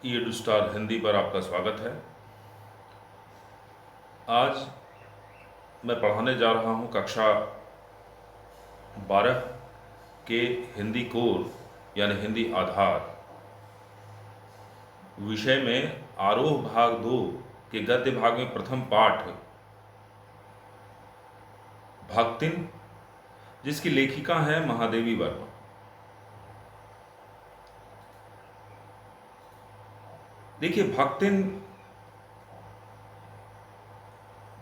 ई star Hindi पर आपका स्वागत है। आज मैं पढ़ाने जा रहा हूँ कक्षा 12 के हिंदी कोर यानी हिंदी आधार विषय में आरोह भाग 2 के गद्य भाग में प्रथम पाठ भक्तिन, जिसकी लेखिका है महादेवी वर्मा। देखिए, भक्तिन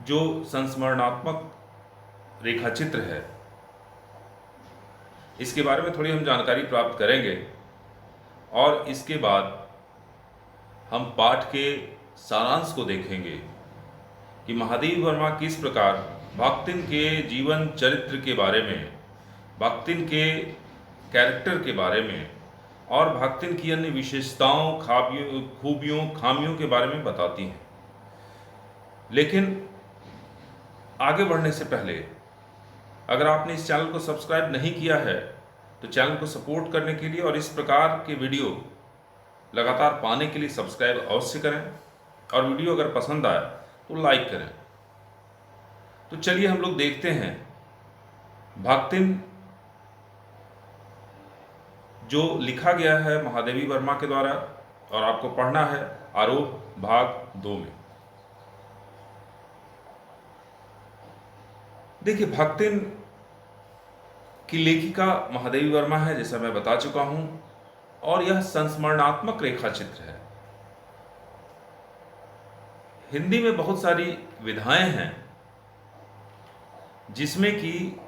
जो संस्मरणात्मक रेखाचित्र है, इसके बारे में थोड़ी हम जानकारी प्राप्त करेंगे और इसके बाद हम पाठ के सारांश को देखेंगे कि महादेवी वर्मा किस प्रकार भक्तिन के जीवन चरित्र के बारे में, भक्तिन के कैरेक्टर के बारे में और भक्तिन की अन्य विशेषताओं, खूबियों, खामियों के बारे में बताती हैं। लेकिन आगे बढ़ने से पहले अगर आपने इस चैनल को सब्सक्राइब नहीं किया है तो चैनल को सपोर्ट करने के लिए और इस प्रकार के वीडियो लगातार पाने के लिए सब्सक्राइब अवश्य करें और वीडियो अगर पसंद आए तो लाइक करें। तो चलिए हम लोग देखते हैं भक्तिन जो लिखा गया है महादेवी वर्मा के द्वारा और आपको पढ़ना है आरोह भाग 2 में। देखिए, भक्तिन की लेखिका महादेवी वर्मा है, जैसा मैं बता चुका हूं, और यह संस्मरणात्मक रेखा चित्र है। हिंदी में बहुत सारी विधाएं हैं जिसमें कि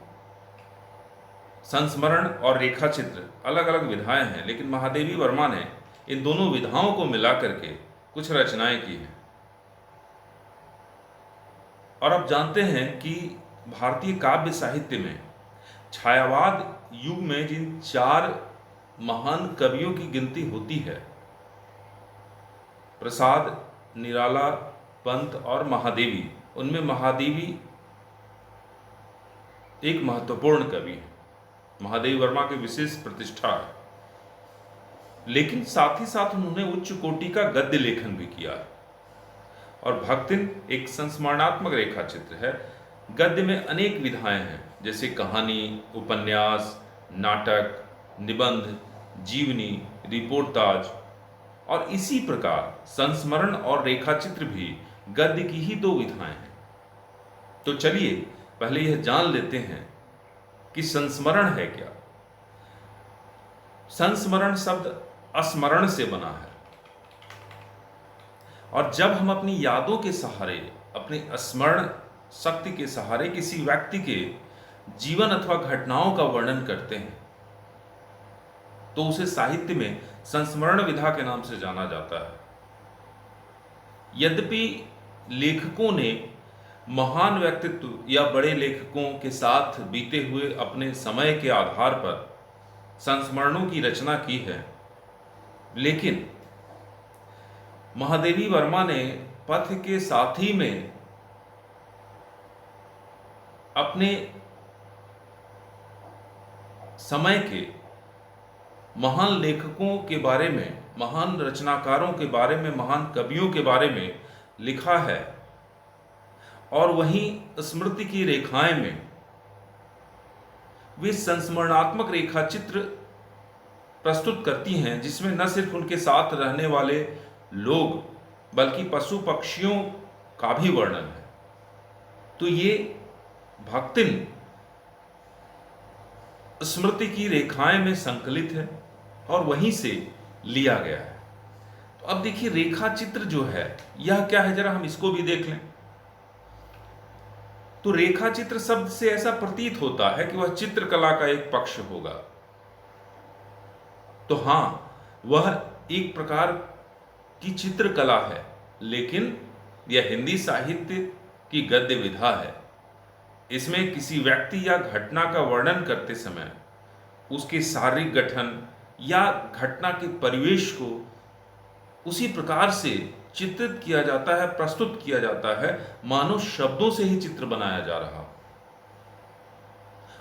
संस्मरण और रेखा चित्र अलग अलग विधाएं हैं, लेकिन महादेवी वर्मा ने इन दोनों विधाओं को मिला करके कुछ रचनाएं की हैं। और अब जानते हैं कि भारतीय काव्य साहित्य में छायावाद युग में जिन 4 महान कवियों की गिनती होती है, प्रसाद, निराला, पंत और महादेवी, उनमें महादेवी एक महत्वपूर्ण कवि है। महादेवी वर्मा की विशेष प्रतिष्ठा है, लेकिन साथ ही साथ उन्होंने उच्च कोटि का गद्य लेखन भी किया है। और भक्तिन एक संस्मरणात्मक रेखा चित्र है। गद्य में अनेक विधाएं हैं, जैसे कहानी, उपन्यास, नाटक, निबंध, जीवनी, रिपोर्टाज, और इसी प्रकार संस्मरण और रेखाचित्र भी गद्य की ही 2 विधाएं हैं। तो चलिए पहले यह जान लेते हैं कि संस्मरण है क्या। संस्मरण शब्द स्मरण से बना है, और जब हम अपनी यादों के सहारे, अपनी स्मरण शक्ति के सहारे किसी व्यक्ति के जीवन अथवा घटनाओं का वर्णन करते हैं तो उसे साहित्य में संस्मरण विधा के नाम से जाना जाता है। यद्यपि लेखकों ने महान व्यक्तित्व या बड़े लेखकों के साथ बीते हुए अपने समय के आधार पर संस्मरणों की रचना की है, लेकिन महादेवी वर्मा ने पथ के साथी में अपने समय के महान लेखकों के बारे में, महान रचनाकारों के बारे में, महान कवियों के बारे में लिखा है। और वहीं स्मृति की रेखाएं में वे संस्मरणात्मक रेखा चित्र प्रस्तुत करती हैं, जिसमें न सिर्फ उनके साथ रहने वाले लोग बल्कि पशु पक्षियों का भी वर्णन है। तो ये भक्तिन स्मृति की रेखाएं में संकलित है और वहीं से लिया गया है। तो अब देखिए, रेखा चित्र जो है यह क्या है, जरा हम इसको भी देख लें। तो रेखा चित्र शब्द से ऐसा प्रतीत होता है कि वह चित्रकला का एक पक्ष होगा। तो हां, वह एक प्रकार की चित्रकला है, लेकिन यह हिंदी साहित्य की गद्य विधा है। इसमें किसी व्यक्ति या घटना का वर्णन करते समय उसके शारीरिक गठन या घटना के परिवेश को उसी प्रकार से चित्रित किया जाता है, प्रस्तुत किया जाता है, मानो शब्दों से ही चित्र बनाया जा रहा हो।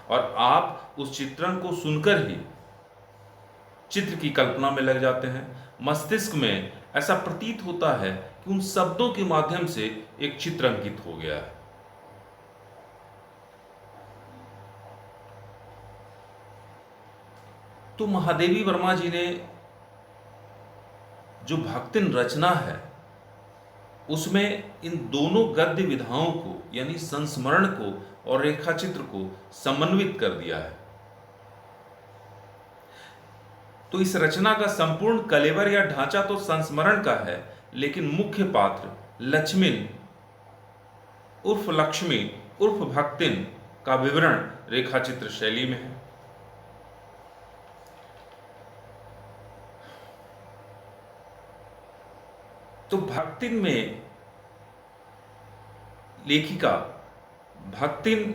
और आप उस चित्रण को सुनकर ही चित्र की कल्पना में लग जाते हैं। मस्तिष्क में ऐसा प्रतीत होता है कि उन शब्दों के माध्यम से एक चित्र अंकित हो गया है। तो महादेवी वर्मा जी ने जो भक्तिन रचना है उसमें इन दोनों गद्य विधाओं को यानी संस्मरण को और रेखाचित्र को समन्वित कर दिया है। तो इस रचना का संपूर्ण कलेवर या ढांचा तो संस्मरण का है, लेकिन मुख्य पात्र लक्ष्मिन उर्फ लक्ष्मी उर्फ भक्तिन का विवरण रेखाचित्र शैली में है। तो भक्तिन में लेखिका भक्तिन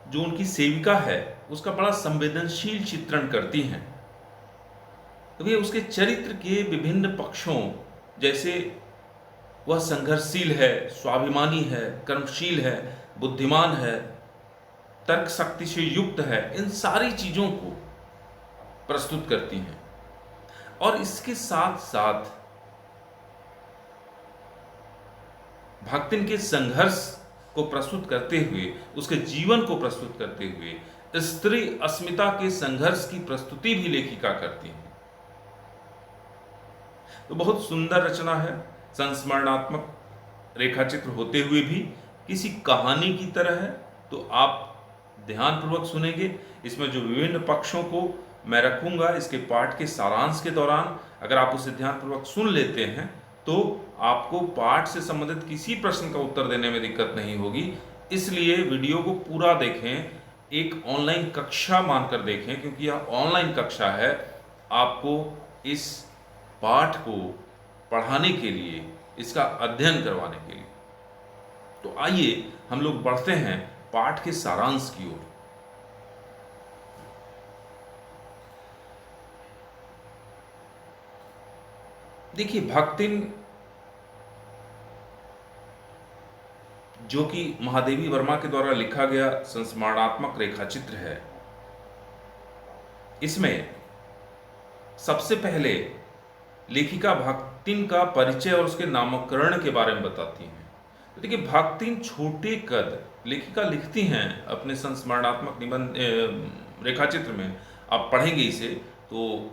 जो उनकी सेविका है उसका बड़ा संवेदनशील चित्रण करती हैं। तो वे उसके चरित्र के विभिन्न पक्षों, जैसे वह संघर्षशील है, स्वाभिमानी है, कर्मशील है, बुद्धिमान है, तर्क शक्ति से युक्त है, इन सारी चीजों को प्रस्तुत करती हैं। और इसके साथ साथ भक्तिन के संघर्ष को प्रस्तुत करते हुए, उसके जीवन को प्रस्तुत करते हुए स्त्री अस्मिता के संघर्ष की प्रस्तुति भी लेखिका करती है। तो बहुत सुंदर रचना है, संस्मरणात्मक रेखाचित्र होते हुए भी किसी कहानी की तरह है। तो आप ध्यानपूर्वक सुनेंगे। इसमें जो विभिन्न पक्षों को मैं रखूंगा इसके पाठ के सारांश के दौरान, अगर आप उसे ध्यानपूर्वक सुन लेते हैं तो आपको पाठ से संबंधित किसी प्रश्न का उत्तर देने में दिक्कत नहीं होगी। इसलिए वीडियो को पूरा देखें, एक ऑनलाइन कक्षा मानकर देखें, क्योंकि यह ऑनलाइन कक्षा है आपको इस पाठ को पढ़ाने के लिए, इसका अध्ययन करवाने के लिए। तो आइए हम लोग बढ़ते हैं पाठ के सारांश की ओर। देखिए, भक्तिन जो कि महादेवी वर्मा के द्वारा लिखा गया संस्मरणात्मक रेखाचित्र है, इसमें सबसे पहले लेखिका भक्तिन का परिचय और उसके नामकरण के बारे में बताती हैं। तो देखिए, भक्तिन छोटे कद, लेखिका लिखती हैं अपने संस्मरणात्मक निबंध रेखाचित्र में, आप पढ़ेंगे इसे तो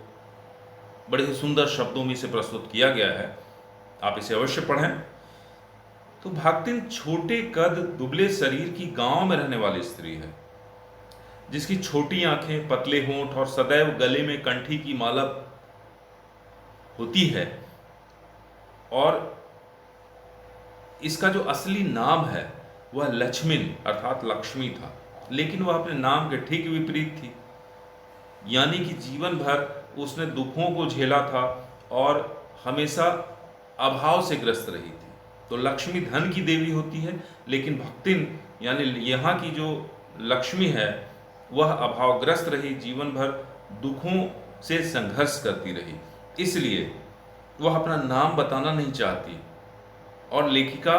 बड़े ही सुंदर शब्दों में इसे प्रस्तुत किया गया है, आप इसे अवश्य पढ़ें। तो भक्तिन छोटे कद, दुबले शरीर की गांव में रहने वाली स्त्री है, जिसकी छोटी आंखें, पतले होंठ और सदैव गले में कंठी की माला होती है। और इसका जो असली नाम है वह लक्ष्मिन अर्थात लक्ष्मी था, लेकिन वह अपने नाम के ठीक विपरीत थी। यानी कि जीवन भर उसने दुखों को झेला था और हमेशा अभाव से ग्रस्त रही थी। तो लक्ष्मी धन की देवी होती है, लेकिन भक्तिन यानी यहाँ की जो लक्ष्मी है वह अभावग्रस्त रही, जीवन भर दुखों से संघर्ष करती रही। इसलिए वह अपना नाम बताना नहीं चाहती और लेखिका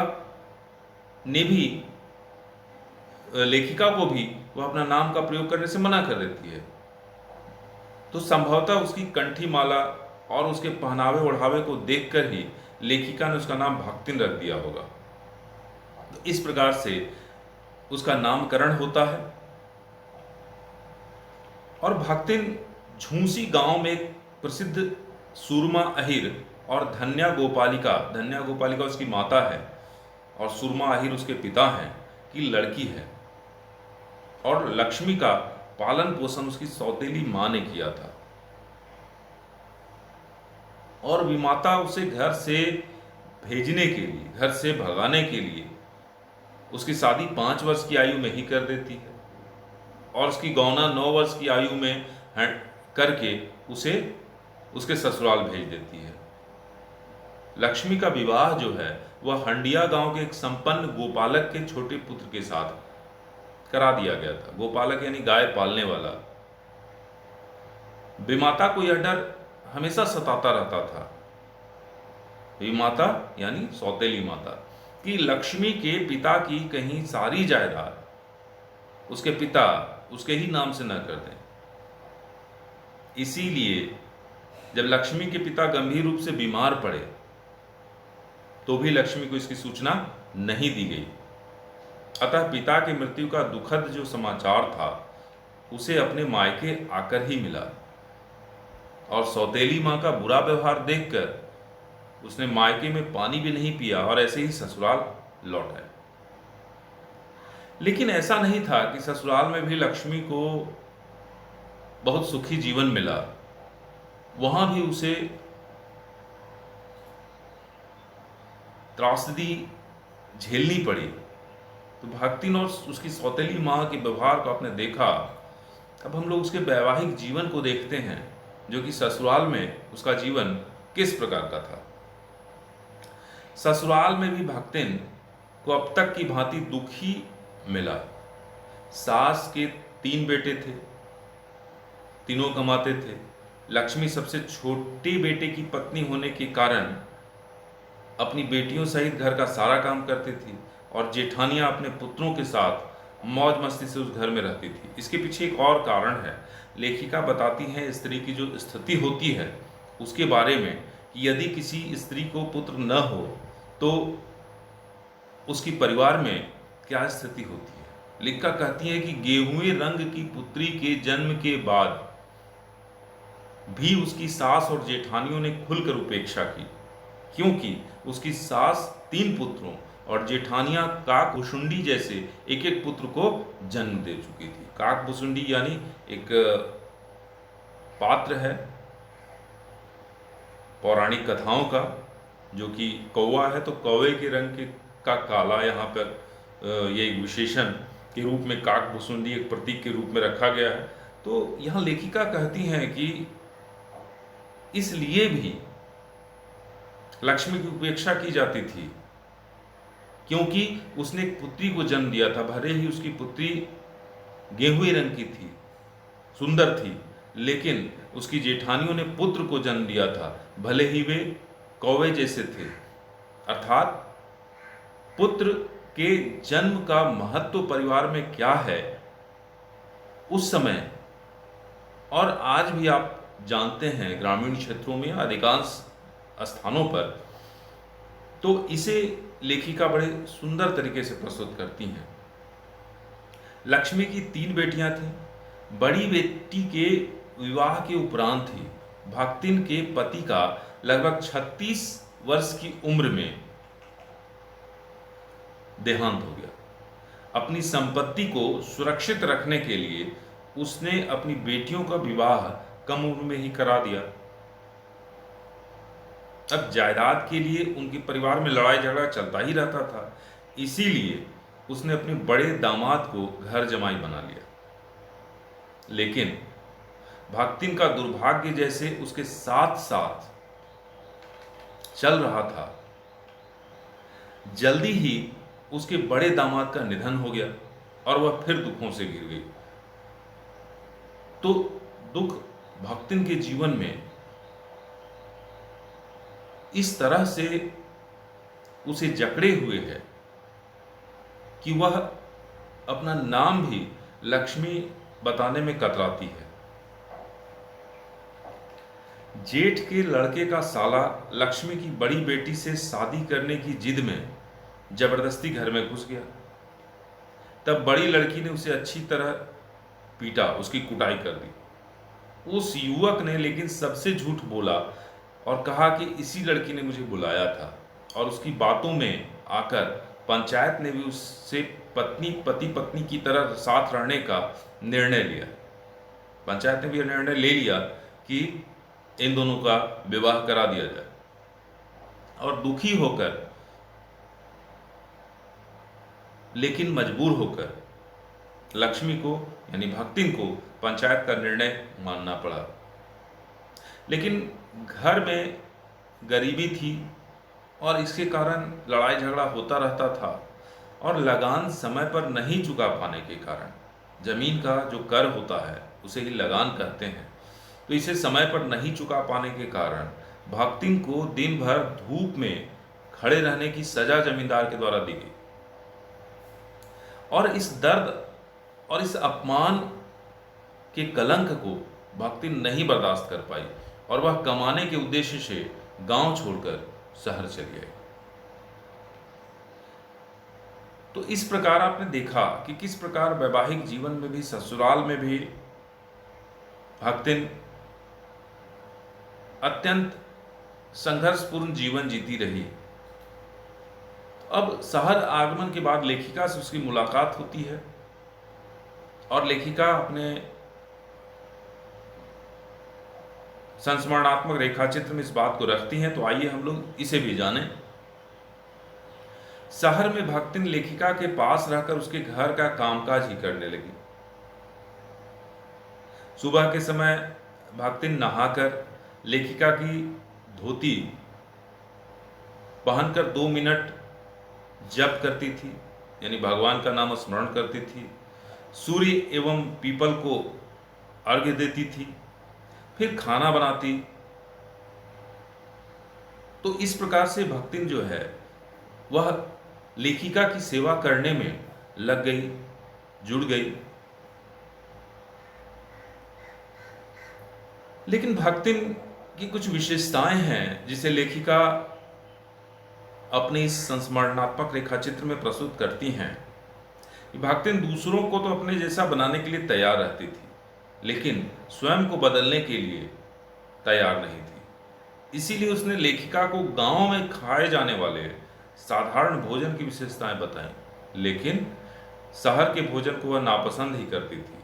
को भी वह अपना नाम का प्रयोग करने से मना कर देती है। तो संभवतः उसकी कंठी माला और उसके पहनावे ओढ़ावे को देखकर ही लेखिका ने उसका नाम भक्तिन रख दिया होगा। तो इस प्रकार से उसका नामकरण होता है। और भक्तिन झूंसी गांव में एक प्रसिद्ध सुरमा अहिर और धन्या गोपालिका उसकी माता है और सुरमा अहिर उसके पिता हैं की लड़की है। और लक्ष्मी का पालन पोषण उसकी सौतेली मां ने किया था। और विमाता उसे घर से भेजने के लिए, घर से भगाने के लिए उसकी शादी 5 वर्ष की आयु में ही कर देती है और उसकी गौना 9 वर्ष की आयु में करके उसे उसके ससुराल भेज देती है। लक्ष्मी का विवाह जो है वह हंडिया गांव के एक संपन्न गोपालक के छोटे पुत्र के साथ करा दिया गया था। गोपालक यानी गाय पालने वाला। विमाता को यह डर हमेशा सताता रहता था, विमाता यानी सौतेली माता, कि लक्ष्मी के पिता की कहीं सारी जायदाद उसके पिता उसके ही नाम से न कर दें। इसीलिए जब लक्ष्मी के पिता गंभीर रूप से बीमार पड़े तो भी लक्ष्मी को इसकी सूचना नहीं दी गई। अतः पिता की मृत्यु का दुखद जो समाचार था उसे अपने मायके आकर ही मिला, और सौतेली माँ का बुरा व्यवहार देखकर उसने मायके में पानी भी नहीं पिया और ऐसे ही ससुराल लौट आया। लेकिन ऐसा नहीं था कि ससुराल में भी लक्ष्मी को बहुत सुखी जीवन मिला। वहां भी उसे त्रासदी झेलनी पड़ी। तो भक्तिन और उसकी सौतेली माँ के व्यवहार को आपने देखा। अब हम लोग उसके वैवाहिक जीवन को देखते हैं, जो कि ससुराल में उसका जीवन किस प्रकार का था। ससुराल में भी भक्तिन को अब तक की भांति दुखी मिला। सास के 3 बेटे थे, तीनों कमाते थे। लक्ष्मी सबसे छोटे बेटे की पत्नी होने के कारण अपनी बेटियों सहित घर का सारा काम करती थी, और जेठानियां अपने पुत्रों के साथ मौज मस्ती से उस घर में रहती थी। इसके पीछे एक और कारण है। लेखिका बताती हैं स्त्री की जो स्थिति होती है उसके बारे में, कि यदि किसी स्त्री को पुत्र न हो तो उसकी परिवार में क्या स्थिति होती है। लेखिका कहती है कि गेहुए रंग की पुत्री के जन्म के बाद भी उसकी सास और जेठानियों ने खुलकर उपेक्षा की, क्योंकि उसकी सास 3 पुत्रों और जेठानियां काकभुसुंडी जैसे एक एक पुत्र को जन्म दे चुकी थी। काकभुसुंडी यानी एक पात्र है पौराणिक कथाओं का, जो कि कौवा है, तो कौवे के रंग के का काला यहाँ पर ये एक विशेषण के रूप में काकभुसुंडी एक प्रतीक के रूप में रखा गया है। तो यहाँ लेखिका कहती हैं कि इसलिए भी लक्ष्मी की उपेक्षा की जाती थी, क्योंकि उसने एक पुत्री को जन्म दिया था। भले ही उसकी पुत्री गेहुए रंग की थी, सुंदर थी, लेकिन उसकी जेठानियों ने पुत्र को जन्म दिया था, भले ही वे कौवे जैसे थे। अर्थात पुत्र के जन्म का महत्व परिवार में क्या है उस समय, और आज भी आप जानते हैं ग्रामीण क्षेत्रों में अधिकांश स्थानों पर, तो इसे लेखिका बड़े सुंदर तरीके से प्रस्तुत करती हैं। लक्ष्मी की 3 बेटियां थीं। बड़ी बेटी के विवाह के उपरांत ही भक्तिन के पति का लगभग 36 वर्ष की उम्र में देहांत हो गया। अपनी संपत्ति को सुरक्षित रखने के लिए उसने अपनी बेटियों का विवाह कम उम्र में ही करा दिया। अब जायदाद के लिए उनके परिवार में लड़ाई झगड़ा चलता ही रहता था, इसीलिए उसने अपने बड़े दामाद को घर जमाई बना लिया। लेकिन भक्तिन का दुर्भाग्य जैसे उसके साथ साथ चल रहा था, जल्दी ही उसके बड़े दामाद का निधन हो गया और वह फिर दुखों से घिर गई। तो दुख भक्तिन के जीवन में इस तरह से उसे जकड़े हुए है कि वह अपना नाम भी लक्ष्मी बताने में कतराती है। जेठ के लड़के का साला लक्ष्मी की बड़ी बेटी से शादी करने की जिद में जबरदस्ती घर में घुस गया। तब बड़ी लड़की ने उसे अच्छी तरह पीटा, उसकी कुटाई कर दी। उस युवक ने लेकिन सबसे झूठ बोला और कहा कि इसी लड़की ने मुझे बुलाया था, और उसकी बातों में आकर पंचायत ने भी उससे पति पत्नी की तरह साथ रहने का निर्णय लिया। पंचायत ने भी निर्णय ले लिया कि इन दोनों का विवाह करा दिया जाए। और दुखी होकर लेकिन मजबूर होकर लक्ष्मी को यानी भक्तिन को पंचायत का निर्णय मानना पड़ा। लेकिन घर में गरीबी थी और इसके कारण लड़ाई झगड़ा होता रहता था, और लगान समय पर नहीं चुका पाने के कारण, जमीन का जो कर होता है उसे ही लगान कहते हैं, तो इसे समय पर नहीं चुका पाने के कारण भक्तिन को दिन भर धूप में खड़े रहने की सजा जमींदार के द्वारा दी गई। और इस दर्द और इस अपमान के कलंक को भक्तिन नहीं बर्दाश्त कर पाई। और वह कमाने के उद्देश्य से गांव छोड़कर शहर चली आई। तो इस प्रकार आपने देखा कि किस प्रकार वैवाहिक जीवन में भी, ससुराल में भी भक्तिन अत्यंत संघर्षपूर्ण जीवन जीती रही। अब शहर आगमन के बाद लेखिका से उसकी मुलाकात होती है और लेखिका अपने संस्मरणात्मक रेखाचित्र में इस बात को रखती हैं। तो आइए हम लोग इसे भी जानें। शहर में भक्तिन लेखिका के पास रहकर उसके घर का कामकाज ही करने लगी। सुबह के समय भक्तिन नहाकर लेखिका की धोती पहनकर 2 मिनट जप करती थी, यानी भगवान का नाम स्मरण करती थी। सूर्य एवं पीपल को अर्घ्य देती थी, फिर खाना बनाती। तो इस प्रकार से भक्तिन जो है वह लेखिका की सेवा करने में लग गई, जुड़ गई। लेकिन भक्तिन की कुछ विशेषताएं हैं जिसे लेखिका अपने इस संस्मरणात्मक रेखाचित्र में प्रस्तुत करती हैं। भक्तिन दूसरों को तो अपने जैसा बनाने के लिए तैयार रहती थी, लेकिन स्वयं को बदलने के लिए तैयार नहीं थी। इसीलिए उसने लेखिका को गांव में खाए जाने वाले साधारण भोजन की विशेषताएं बताएं, लेकिन शहर के भोजन को वह नापसंद ही करती थी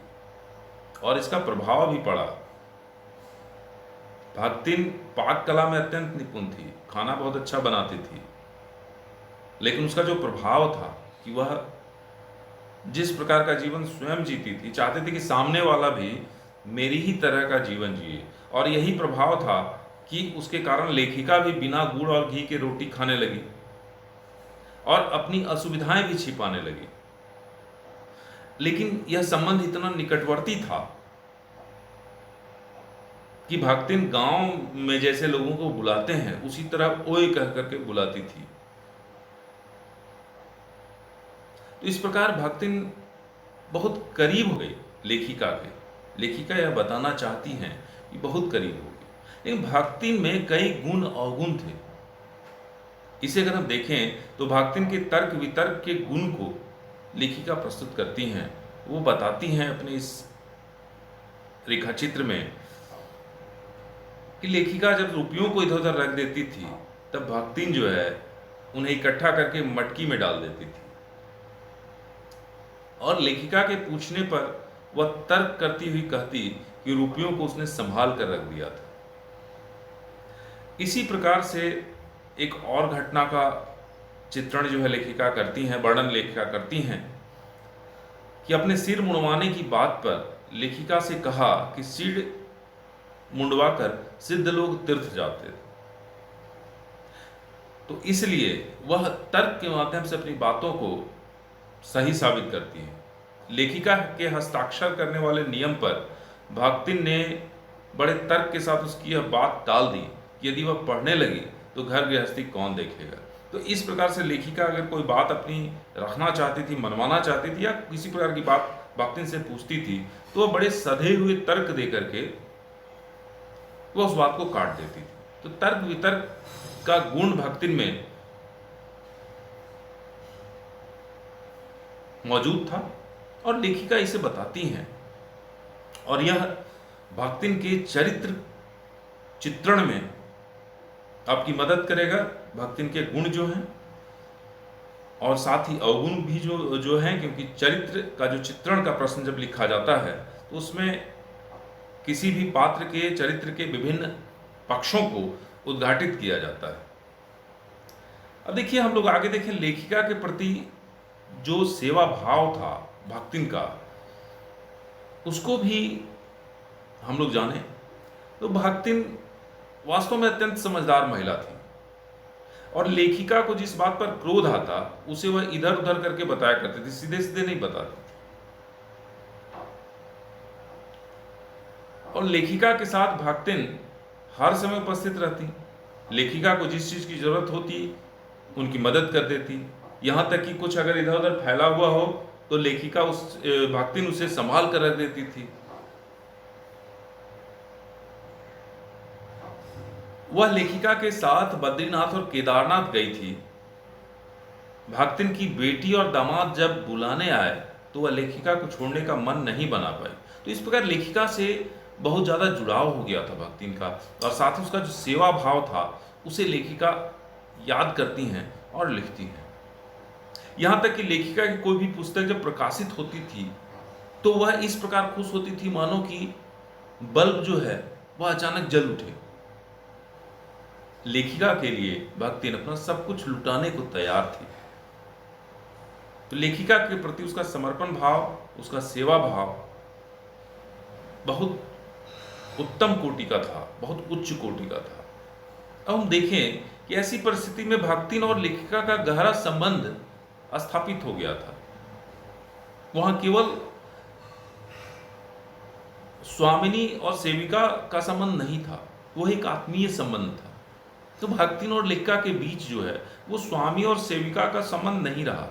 और इसका प्रभाव भी पड़ा। भक्तिन पाक कला में अत्यंत निपुण थी, खाना बहुत अच्छा बनाती थी, लेकिन उसका जो प्रभाव था कि वह जिस प्रकार का जीवन स्वयं जीती थी, चाहती थी कि सामने वाला भी मेरी ही तरह का जीवन जिए। और यही प्रभाव था कि उसके कारण लेखिका भी बिना गुड़ और घी के रोटी खाने लगी और अपनी असुविधाएं भी छिपाने लगी। लेकिन यह संबंध इतना निकटवर्ती था कि भक्तिन गांव में जैसे लोगों को बुलाते हैं उसी तरह ओए कह करके बुलाती थी। तो इस प्रकार भक्तिन बहुत करीब हो गई लेखिका के। लेखिका यह बताना चाहती हैं कि बहुत करीब हो गई। लेकिन भक्तिन में कई गुण अवगुण थे। इसे अगर हम देखें तो भक्तिन के तर्क वितर्क के गुण को लेखिका प्रस्तुत करती हैं। वो बताती हैं अपने इस रेखाचित्र में कि लेखिका जब रुपयों को इधर उधर रख देती थी तब भक्तिन जो है उन्हें इकट्ठा करके मटकी में डाल देती थी और लेखिका के पूछने पर वह तर्क करती हुई कहती कि रुपयों को उसने संभाल कर रख दिया था। इसी प्रकार से एक और घटना का चित्रण जो है लेखिका करती हैं, वर्णन लेखिका करती हैं कि अपने सिर मुंडवाने की बात पर लेखिका से कहा कि सिर मुंडवाकर सिद्ध लोग तीर्थ जाते थे। तो इसलिए वह तर्क के माध्यम से अपनी बातों को सही साबित करती है। लेखिका के हस्ताक्षर करने वाले नियम पर भक्तिन ने बड़े तर्क के साथ उसकी यह बात टाल दी कि यदि वह पढ़ने लगी तो घर गृहस्थी कौन देखेगा। तो इस प्रकार से लेखिका अगर कोई बात अपनी रखना चाहती थी, मनवाना चाहती थी या किसी प्रकार की बात भक्तिन से पूछती थी तो वह बड़े सधे हुए तर्क दे करके वह उस बात को काट देती थी। तो तर्क वितर्क का गुण भक्तिन में मौजूद था और लेखिका इसे बताती हैं और यह भक्तिन के चरित्र चित्रण में आपकी मदद करेगा। भक्तिन के गुण जो हैं और साथ ही अवगुण भी जो हैं, क्योंकि चरित्र का जो चित्रण का प्रश्न जब लिखा जाता है तो उसमें किसी भी पात्र के चरित्र के विभिन्न पक्षों को उद्घाटित किया जाता है। अब देखिए, हम लोग आगे देखें, लेखिका के प्रति जो सेवा भाव था भक्तिन का, उसको भी हम लोग जाने तो भक्तिन वास्तव में अत्यंत समझदार महिला थी और लेखिका को जिस बात पर क्रोध आता उसे वह इधर उधर करके बताया करती थी, सीधे सीधे नहीं बताती थी। और लेखिका के साथ भक्तिन हर समय उपस्थित रहती। लेखिका को जिस चीज की जरूरत होती उनकी मदद कर देती। यहाँ तक कि कुछ अगर इधर उधर फैला हुआ हो तो लेखिका भक्तिन उसे संभाल कर रख देती थी। वह लेखिका के साथ बद्रीनाथ और केदारनाथ गई थी। भक्तिन की बेटी और दामाद जब बुलाने आए तो वह लेखिका को छोड़ने का मन नहीं बना पाई। तो इस प्रकार लेखिका से बहुत ज़्यादा जुड़ाव हो गया था भक्तिन का, और साथ ही उसका जो सेवा भाव था उसे लेखिका याद करती हैं और लिखती हैं। यहाँ तक कि लेखिका की कोई भी पुस्तक जब प्रकाशित होती थी तो वह इस प्रकार खुश होती थी मानो कि बल्ब जो है वह अचानक जल उठे। लेखिका के लिए भक्तिन अपना सब कुछ लुटाने को तैयार थी। तो लेखिका के प्रति उसका समर्पण भाव, उसका सेवा भाव बहुत उत्तम कोटि का था, बहुत उच्च कोटि का था। अब हम देखें कि ऐसी परिस्थिति में भक्तिन और लेखिका का गहरा संबंध स्थापित हो गया था। वहां केवल स्वामिनी और सेविका का संबंध नहीं था, वह एक आत्मीय संबंध था। तो भक्तिन और लेखिका के बीच जो है वो स्वामी और सेविका का संबंध नहीं रहा,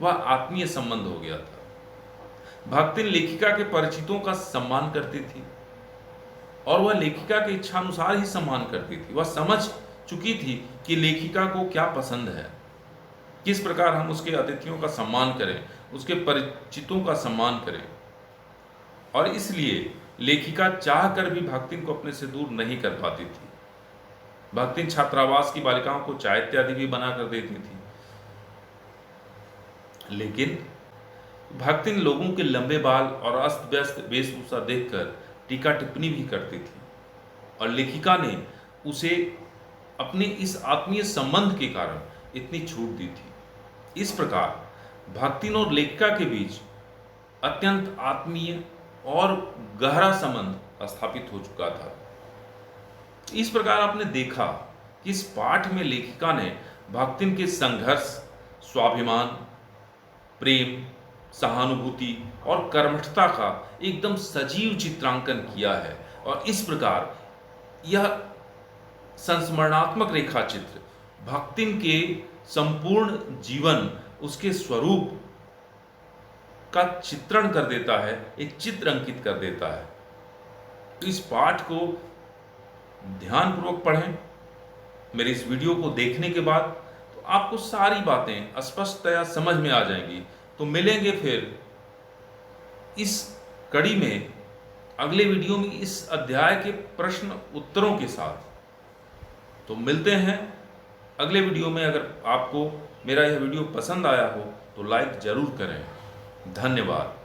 वह आत्मीय संबंध हो गया था। भक्तिन लेखिका के परिचितों का सम्मान करती थी और वह लेखिका के इच्छानुसार ही सम्मान करती थी। वह समझ चुकी थी कि लेखिका को क्या पसंद है, किस प्रकार हम उसके अतिथियों का सम्मान करें, उसके परिचितों का सम्मान करें, और इसलिए लेखिका चाह कर भी भक्तिन को अपने से दूर नहीं कर पाती थी। भक्तिन छात्रावास की बालिकाओं को चाय इत्यादि भी बना कर देती थी, लेकिन भक्तिन लोगों के लंबे बाल और अस्त व्यस्त वेशभूषा देखकर टीका टिप्पणी भी करती थी, और लेखिका ने उसे अपने इस आत्मीय संबंध के कारण इतनी छूट दी थी। इस प्रकार भक्तिन और लेखिका के बीच अत्यंत आत्मीय और गहरा संबंध स्थापित हो चुका था। इस प्रकार आपने देखा कि इस पाठ में लेखिका ने भक्तिन के संघर्ष, स्वाभिमान, प्रेम, सहानुभूति और कर्मठता का एकदम सजीव चित्रांकन किया है, और इस प्रकार यह संस्मरणात्मक रेखा चित्र भक्तिन के संपूर्ण जीवन, उसके स्वरूप का चित्रण कर देता है, एक चित्र अंकित कर देता है। तो इस पाठ को ध्यानपूर्वक पढ़ें। मेरे इस वीडियो को देखने के बाद तो आपको सारी बातें स्पष्टतया समझ में आ जाएंगी। तो मिलेंगे फिर इस कड़ी में, अगले वीडियो में, इस अध्याय के प्रश्न उत्तरों के साथ। तो मिलते हैं अगले वीडियो में। अगर आपको मेरा यह वीडियो पसंद आया हो तो लाइक जरूर करें। धन्यवाद।